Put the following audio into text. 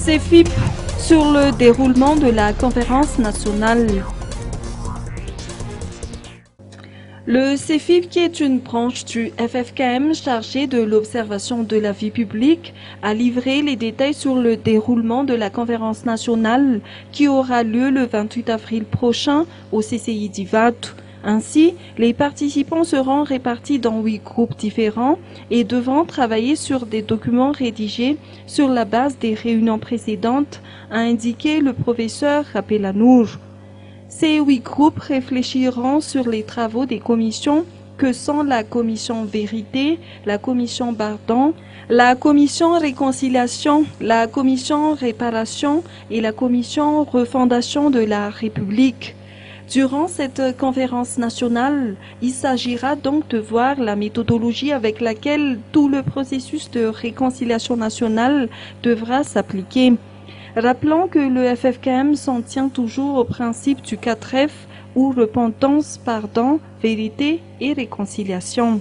CEFIP sur le déroulement de la conférence nationale. Le CEFIP, qui est une branche du FFKM chargée de l'observation de la vie publique, a livré les détails sur le déroulement de la conférence nationale qui aura lieu le 28 avril prochain au CCI d'Ivatu. Ainsi, les participants seront répartis dans 8 groupes différents et devront travailler sur des documents rédigés sur la base des réunions précédentes, a indiqué le professeur Rapelanour. Ces 8 groupes réfléchiront sur les travaux des commissions que sont la commission Vérité, la commission Bardon, la commission Réconciliation, la commission Réparation et la commission Refondation de la République. Durant cette conférence nationale, il s'agira donc de voir la méthodologie avec laquelle tout le processus de réconciliation nationale devra s'appliquer. Rappelons que le FFKM s'en tient toujours au principe du 4F ou repentance, pardon, vérité et réconciliation.